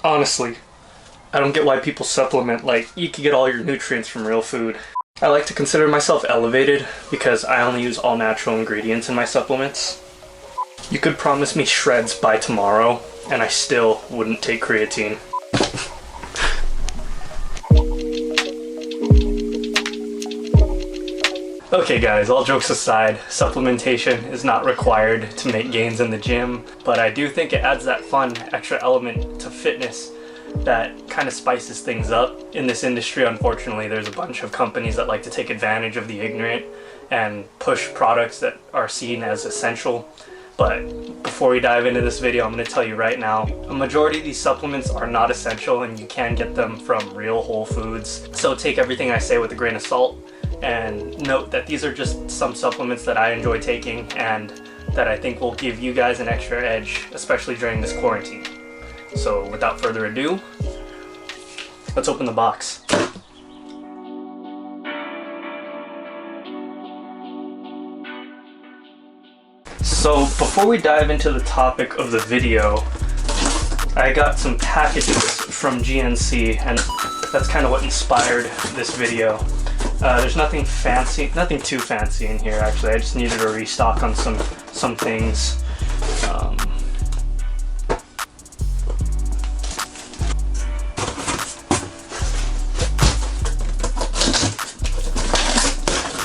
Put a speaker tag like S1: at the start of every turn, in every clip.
S1: Honestly, I don't get why people supplement like you can get all your nutrients from real food. I like to consider myself elevated because I only use all natural ingredients in my supplements. You could promise me shreds by tomorrow and I still wouldn't take creatine. Okay guys, all jokes aside, supplementation is not required to make gains in the gym, but I do think it adds that fun extra element to fitness that kind of spices things up. In this industry, unfortunately, there's a bunch of companies that like to take advantage of the ignorant and push products that are seen as essential. But before we dive into this video, I'm going to tell you right now, a majority of these supplements are not essential and you can get them from real whole foods. So take everything I say with a grain of salt. And note that these are just some supplements that I enjoy taking and that I think will give you guys an extra edge, especially during this quarantine. So without further ado, let's open the box. So before we dive into the topic of the video, I got some packages from GNC and that's kind of what inspired this video. There's nothing fancy, nothing too fancy in here actually. I just needed a restock on some things.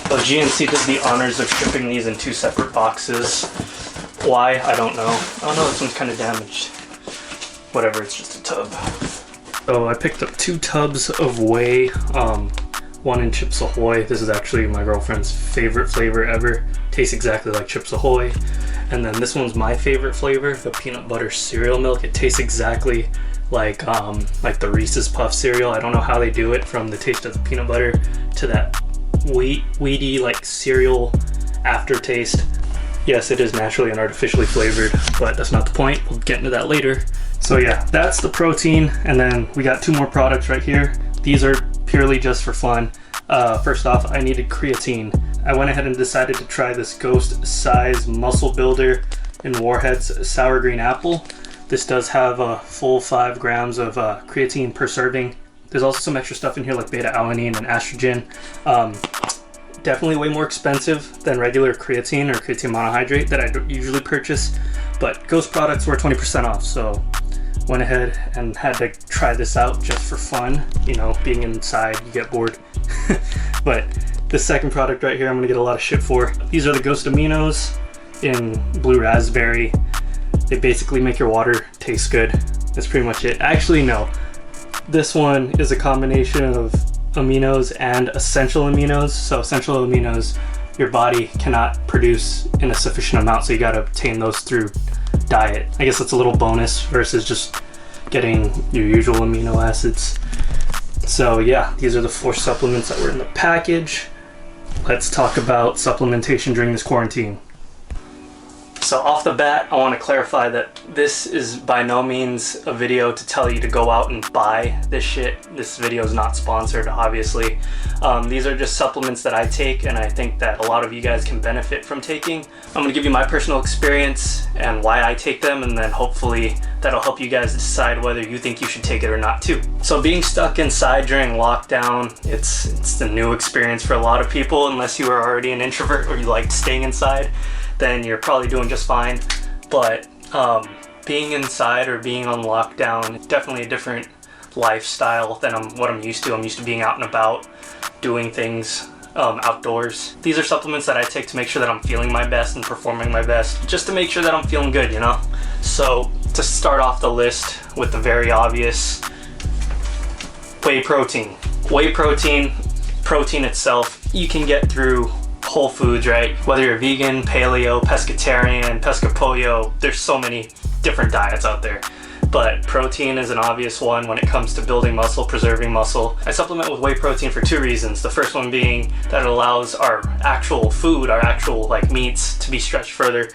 S1: So GNC did the honors of shipping these in 2 separate boxes. Why? I don't know. Oh no, this one's kind of damaged. Whatever, it's just a tub. So I picked up 2 tubs of Whey. One in Chips Ahoy. This is actually my girlfriend's favorite flavor ever. Tastes exactly like Chips Ahoy. And then this one's my favorite flavor, the peanut butter cereal milk. It tastes exactly like the Reese's Puff cereal. I don't know how they do it, from the taste of the peanut butter to that weedy like cereal aftertaste. Yes, it is naturally and artificially flavored, but that's not the point. We'll get into that later. So yeah, that's the protein. And then we got 2 more products right here. These are purely just for fun. First off, I needed creatine. I went ahead and decided to try this Ghost Size Muscle Builder in Warhead's Sour Green Apple. This does have a full 5 grams of creatine per serving. There's also some extra stuff in here like beta-alanine and estrogen. Definitely way more expensive than regular creatine or creatine monohydrate that I usually purchase, but Ghost products were 20% off, so went ahead and had to try this out just for fun. You know, being inside, you get bored. But the second product right here, I'm gonna get a lot of shit for. These are the Ghost Aminos in Blue Raspberry. They basically make your water taste good. That's pretty much it. Actually, no. This one is a combination of aminos and essential aminos. So essential aminos, your body cannot produce in a sufficient amount, so you gotta obtain those through diet. I guess that's a little bonus versus just getting your usual amino acids. So yeah, these are the 4 supplements that were in the package. Let's talk about supplementation during this quarantine. So off the bat, I want to clarify that this is by no means a video to tell you to go out and buy this shit. This video is not sponsored, obviously. These are just supplements that I take and I think that a lot of you guys can benefit from taking. I'm going to give you my personal experience and why I take them, and then hopefully that'll help you guys decide whether you think you should take it or not too. So being stuck inside during lockdown, it's a new experience for a lot of people. Unless you are already an introvert or you like staying inside, then you're probably doing just fine. But being inside or being on lockdown is definitely a different lifestyle than what I'm used to. I'm used to being out and about, doing things outdoors. These are supplements that I take to make sure that I'm feeling my best and performing my best, just to make sure that I'm feeling good, you know? So to start off the list with the very obvious, whey protein. Whey protein itself, you can get through Whole Foods, right? Whether you're vegan, paleo, pescatarian, pescapollo, there's so many different diets out there. But protein is an obvious one when it comes to building muscle, preserving muscle. I supplement with whey protein for 2 reasons. The first one being that it allows our actual food, our actual like meats, to be stretched further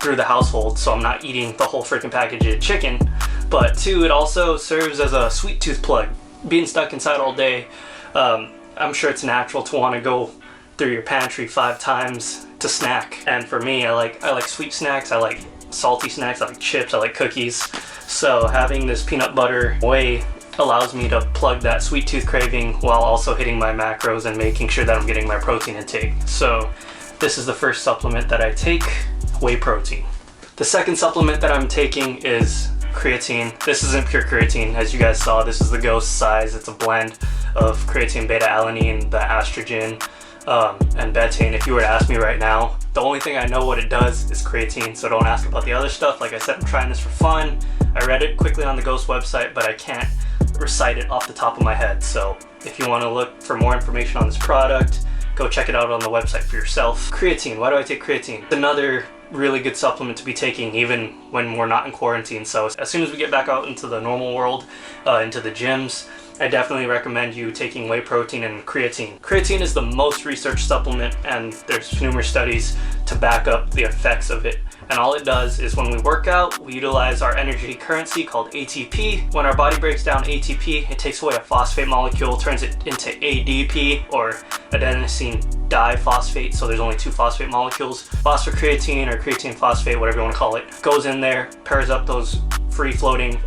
S1: through the household, so I'm not eating the whole freaking package of chicken. But 2, it also serves as a sweet tooth plug. Being stuck inside all day, I'm sure it's natural to want to go through your pantry 5 times to snack. And for me, I like sweet snacks. I like salty snacks, I like chips, I like cookies. So having this peanut butter whey allows me to plug that sweet tooth craving while also hitting my macros and making sure that I'm getting my protein intake. So this is the first supplement that I take, whey protein. The second supplement that I'm taking is creatine. This isn't pure creatine, as you guys saw. This is the Ghost size. It's a blend of creatine, beta-alanine, the estrogen, and betaine. If you were to ask me right now, the only thing I know what it does is creatine, so don't ask about the other stuff. Like I said, I'm trying this for fun. I read it quickly on the Ghost website, but I can't recite it off the top of my head. So if you want to look for more information on this product, go check it out on the website for yourself. Creatine, why do I take creatine? It's another really good supplement to be taking even when we're not in quarantine. So as soon as we get back out into the normal world, into the gyms, I definitely recommend you taking whey protein and creatine. Creatine is the most researched supplement, and there's numerous studies to back up the effects of it. And all it does is when we work out, we utilize our energy currency called ATP. When our body breaks down ATP, it takes away a phosphate molecule, turns it into ADP, or adenosine diphosphate, so there's only 2 phosphate molecules. Phosphocreatine or creatine phosphate, whatever you want to call it, goes in there, pairs up those free-floating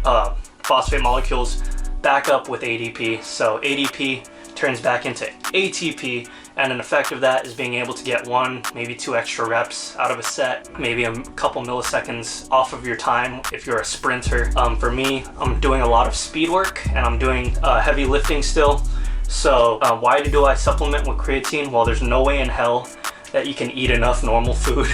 S1: phosphate molecules back up with ADP. So ADP turns back into ATP, and an effect of that is being able to get 1, maybe 2 extra reps out of a set, maybe a couple milliseconds off of your time if you're a sprinter. For me, I'm doing a lot of speed work and I'm doing heavy lifting still. So why do I supplement with creatine? Well, there's no way in hell that you can eat enough normal food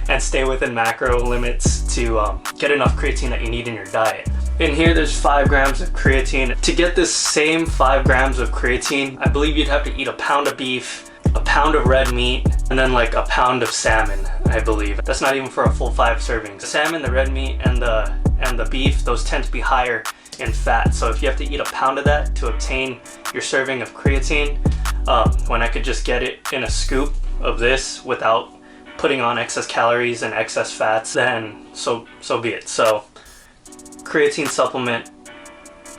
S1: and stay within macro limits to get enough creatine that you need in your diet. In here, there's 5 grams of creatine. To get this same 5 grams of creatine, I believe you'd have to eat a pound of beef, a pound of red meat, and then like a pound of salmon, I believe. That's not even for a full 5 servings. The salmon, the red meat, and the beef, those tend to be higher in fat. So if you have to eat a pound of that to obtain your serving of creatine, when I could just get it in a scoop of this without putting on excess calories and excess fats, then so be it. So creatine supplement,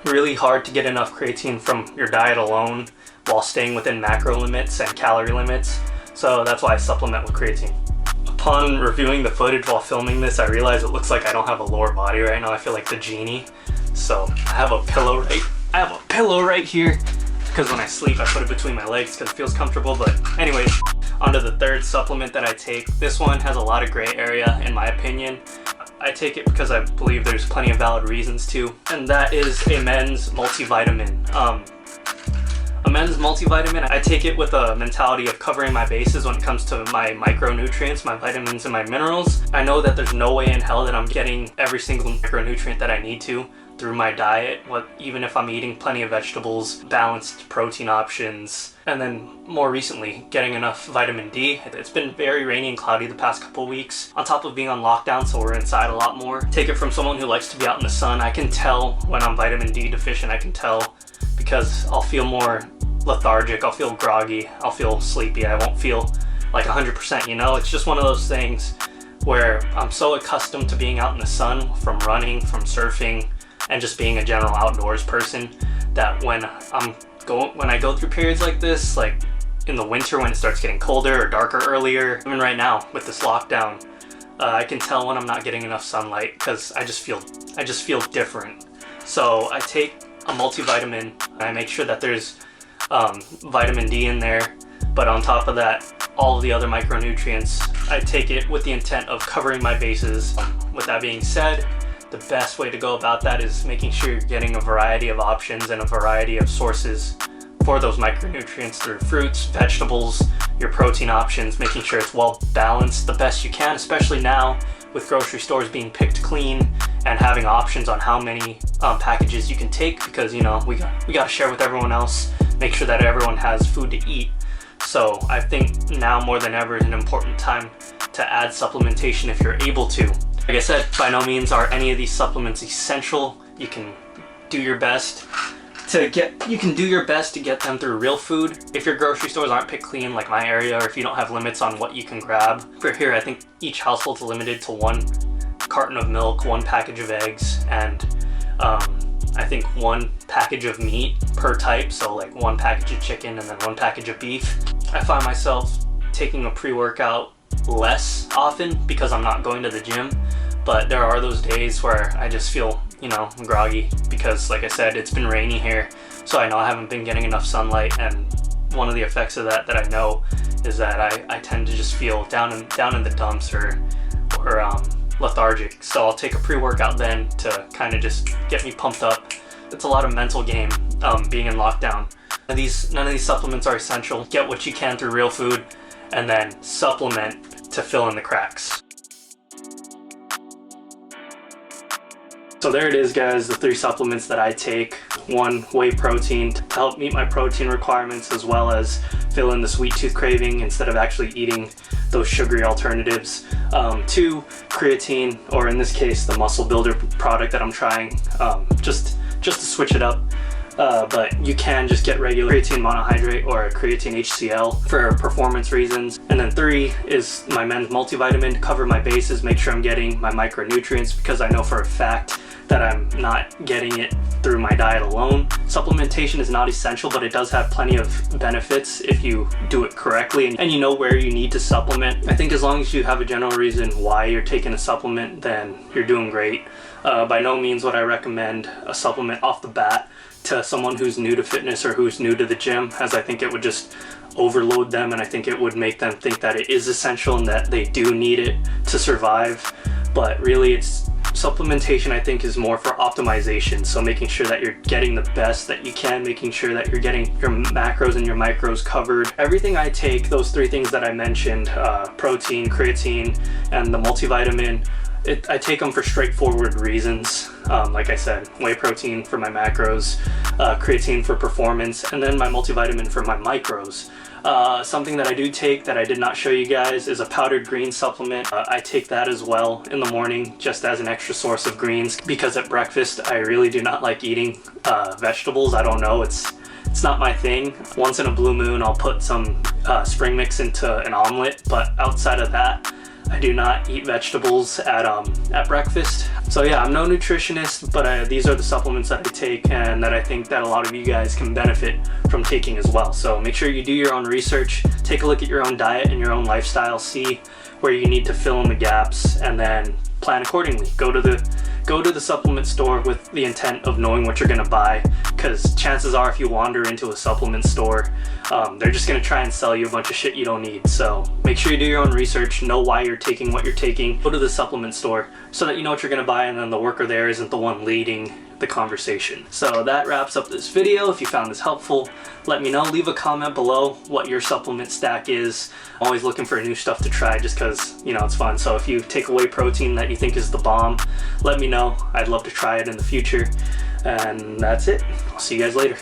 S1: really hard to get enough creatine from your diet alone while staying within macro limits and calorie limits. So that's why I supplement with creatine. Upon reviewing the footage while filming this, I realized it looks like I don't have a lower body right now. I feel like the genie. So I have a pillow right here, because when I sleep I put it between my legs because it feels comfortable. But anyways, onto the third supplement that I take. This one has a lot of gray area in my opinion. I take it because I believe there's plenty of valid reasons to, and that is a men's multivitamin. A men's multivitamin, I take it with a mentality of covering my bases when it comes to my micronutrients, my vitamins and my minerals. I know that there's no way in hell that I'm getting every single micronutrient that I need to through my diet, even if I'm eating plenty of vegetables, balanced protein options, and then more recently getting enough vitamin D. It's been very rainy and cloudy the past couple of weeks, on top of being on lockdown, so we're inside a lot more. Take it from someone who likes to be out in the sun. I can tell when I'm vitamin D deficient. I can tell because I'll feel more lethargic, I'll feel groggy, I'll feel sleepy, I won't feel like 100%, you know? It's just one of those things where I'm so accustomed to being out in the sun, from running, from surfing, and just being a general outdoors person, that when I go through periods like this, like in the winter when it starts getting colder or darker earlier, even right now with this lockdown, I can tell when I'm not getting enough sunlight because I just feel different. So I take a multivitamin. I make sure that there's vitamin D in there, but on top of that, all of the other micronutrients. I take it with the intent of covering my bases. With that being said, the best way to go about that is making sure you're getting a variety of options and a variety of sources for those micronutrients through fruits, vegetables, your protein options, making sure it's well balanced the best you can, especially now with grocery stores being picked clean and having options on how many packages you can take, because you know we got to share with everyone else, make sure that everyone has food to eat. So I think now more than ever is an important time to add supplementation if you're able to. Like I said, by no means are any of these supplements essential. You can do your best to get them through real food. If your grocery stores aren't picked clean like my area, or if you don't have limits on what you can grab. For here, I think each household's limited to 1 carton of milk, 1 package of eggs, and I think 1 package of meat per type, so like 1 package of chicken and then 1 package of beef. I find myself taking a pre-workout less often because I'm not going to the gym, but there are those days where I just feel, you know, groggy because, like I said, it's been rainy here, so I know I haven't been getting enough sunlight, and one of the effects of that I know is that I tend to just feel down in the dumps or lethargic. So I'll take a pre-workout then to kind of just get me pumped up. It's a lot of mental game being in lockdown. None of these supplements are essential. Get what you can through real food and then supplement to fill in the cracks. So there it is, guys, the 3 supplements that I take. 1, whey protein to help meet my protein requirements as well as fill in the sweet tooth craving instead of actually eating those sugary alternatives. 2, creatine, or in this case the muscle builder product that I'm trying, just to switch it up. But you can just get regular creatine monohydrate or a creatine HCl for performance reasons. And then 3 is my men's multivitamin to cover my bases, make sure I'm getting my micronutrients, because I know for a fact that I'm not getting it through my diet alone. Supplementation is not essential, but it does have plenty of benefits if you do it correctly and you know where you need to supplement. I think as long as you have a general reason why you're taking a supplement, then you're doing great. By no means would I recommend a supplement off the bat to someone who's new to fitness or who's new to the gym, as I think it would just overload them, and I think it would make them think that it is essential and that they do need it to survive. But really, supplementation, I think, is more for optimization. So making sure that you're getting the best that you can, making sure that you're getting your macros and your micros covered. Everything I take, those 3 things that I mentioned, protein, creatine, and the multivitamin, I take them for straightforward reasons. Like I said, whey protein for my macros, creatine for performance, and then my multivitamin for my micros. Something that I do take that I did not show you guys is a powdered green supplement. I take that as well in the morning just as an extra source of greens, because at breakfast I really do not like eating vegetables. I don't know, it's not my thing. Once in a blue moon I'll put some spring mix into an omelet, but outside of that I do not eat vegetables at breakfast. So yeah, I'm no nutritionist, but these are the supplements that I take and that I think that a lot of you guys can benefit from taking as well. So make sure you do your own research, take a look at your own diet and your own lifestyle, see where you need to fill in the gaps, and then plan accordingly. Go to the supplement store with the intent of knowing what you're gonna buy, because chances are if you wander into a supplement store, they're just gonna try and sell you a bunch of shit you don't need. So make sure you do your own research, know why you're taking what you're taking, go to the supplement store so that you know what you're gonna buy, and then the worker there isn't the one leading the conversation. So that wraps up this video. If you found this helpful, let me know. Leave a comment below what your supplement stack is. I'm always looking for new stuff to try just because, you know, it's fun. So if you take away protein that you think is the bomb, let me know. I'd love to try it in the future. And that's it. I'll see you guys later.